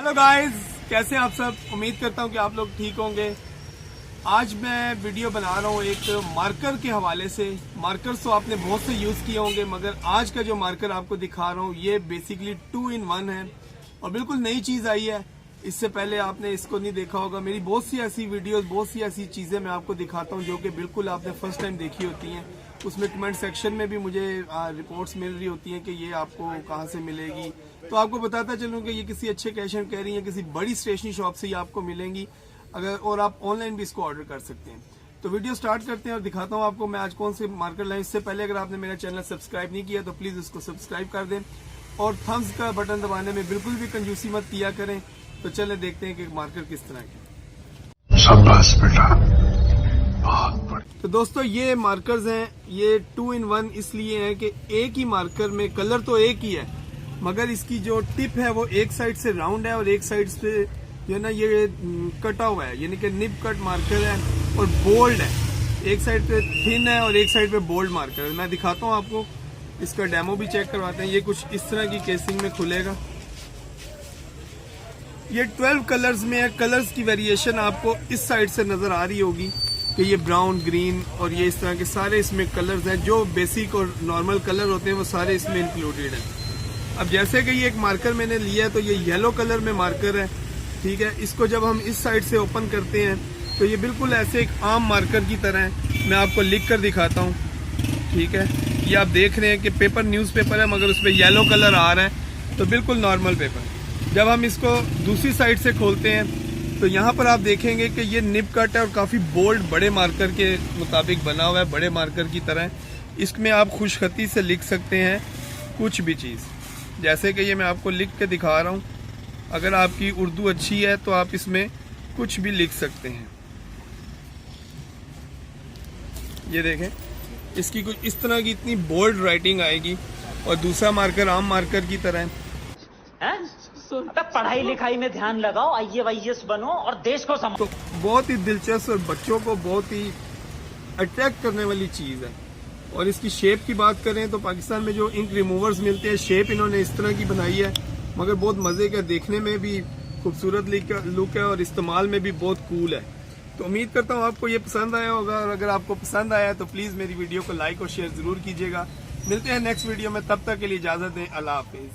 Hello guys, कैसे हैं आप सब। उम्मीद करता हूं कि आप लोग ठीक होंगे। आज मैं वीडियो बना रहा हूं एक मार्कर के हवाले से। मार्कर्स तो आपने बहुत से यूज किए होंगे, मगर आज का जो मार्कर आपको दिखा रहा हूं ये बेसिकली 2-in-1 है और बिल्कुल नई चीज आई है। इससे पहले आपने इसको नहीं देखा होगा। मेरी बहुत सी ऐसी वीडियोस, बहुत सी ऐसी चीजें मैं आपको दिखाता हूं जो कि बिल्कुल आपने फर्स्ट टाइम देखी होती हैं। उसमें कमेंट सेक्शन में भी मुझे रिपोर्ट्स मिल रही होती हैं कि ये आपको कहाँ से मिलेगी, तो आपको बताता चलूँ कि ये किसी अच्छे कैश एंड कैरी या किसी बड़ी स्टेशनरी शॉप से ही आपको मिलेंगी अगर, और आप ऑनलाइन भी इसको ऑर्डर कर सकते हैं। तो वीडियो स्टार्ट करते हैं और दिखाता हूँ आपको मैं आज कौन से मार्कर लाए। इससे पहले अगर आपने मेरा चैनल सब्सक्राइब नहीं किया तो प्लीज उसको सब्सक्राइब कर दें और थम्स का बटन दबाने में बिल्कुल भी कंजूसी मत किया करें। तो चले देखते हैं कि मार्कर किस तरह के। शाबाश बेटा, बहुत बढ़िया। तो दोस्तों ये मार्कर्स हैं, ये 2-in-1 इसलिए है कि एक ही मार्कर में कलर तो एक ही है, मगर इसकी जो टिप है वो एक साइड से राउंड है और एक साइड से जो ना ये कटा हुआ है, यानी कि निब कट मार्कर है और बोल्ड है। एक साइड पे थिन है और एक साइड पे बोल्ड मार्कर है। मैं दिखाता हूँ आपको, इसका डेमो भी चेक करवाते हैं। ये कुछ इस तरह की केसिंग में खुलेगा। ये 12 कलर्स में है। कलर्स की वेरिएशन आपको इस साइड से नजर आ रही होगी कि ये ब्राउन, ग्रीन और ये इस तरह के सारे इसमें कलर्स हैं। जो बेसिक और नॉर्मल कलर होते हैं वो सारे इसमें इंक्लूडेड हैं। अब जैसे कि ये एक मार्कर मैंने लिया है तो ये येलो कलर में मार्कर है, ठीक है। इसको जब हम इस साइड से ओपन करते हैं तो ये बिल्कुल ऐसे एक आम मार्कर की तरह है। मैं आपको लिख कर दिखाता हूँ, ठीक है। ये आप देख रहे हैं कि पेपर न्यूज़पेपर है मगर उसमें येलो कलर आ रहा है, तो बिल्कुल नॉर्मल पेपर। जब हम इसको दूसरी साइड से खोलते हैं तो यहाँ पर आप देखेंगे कि ये निब कट है और काफ़ी बोल्ड बड़े मार्कर के मुताबिक बना हुआ है, बड़े मार्कर की तरह। इसमें आप खुशखती से लिख सकते हैं कुछ भी चीज़, जैसे कि ये मैं आपको लिख के दिखा रहा हूँ। अगर आपकी उर्दू अच्छी है तो आप इसमें कुछ भी लिख सकते हैं। ये देखें, इसकी कुछ इस तरह की इतनी बोल्ड राइटिंग आएगी और दूसरा मार्कर आम मार्कर की तरह है। पढ़ाई लिखाई में ध्यान लगाओ, IAS बनो और देश को तो बहुत ही दिलचस्प और बच्चों को बहुत ही अट्रैक्ट करने वाली चीज है। और इसकी शेप की बात करें तो पाकिस्तान में जो इंक रिमूवर्स मिलते हैं, शेप इन्होंने इस तरह की बनाई है, मगर बहुत मजे का, देखने में भी खूबसूरत लुक है और इस्तेमाल में भी बहुत कूल है। तो उम्मीद करता हूँ आपको ये पसंद आया होगा, और अगर आपको पसंद आया तो प्लीज मेरी वीडियो को लाइक और शेयर जरूर कीजिएगा। मिलते हैं नेक्स्ट वीडियो में, तब तक के लिए इजाजत दें। अल्लाह हाफिज।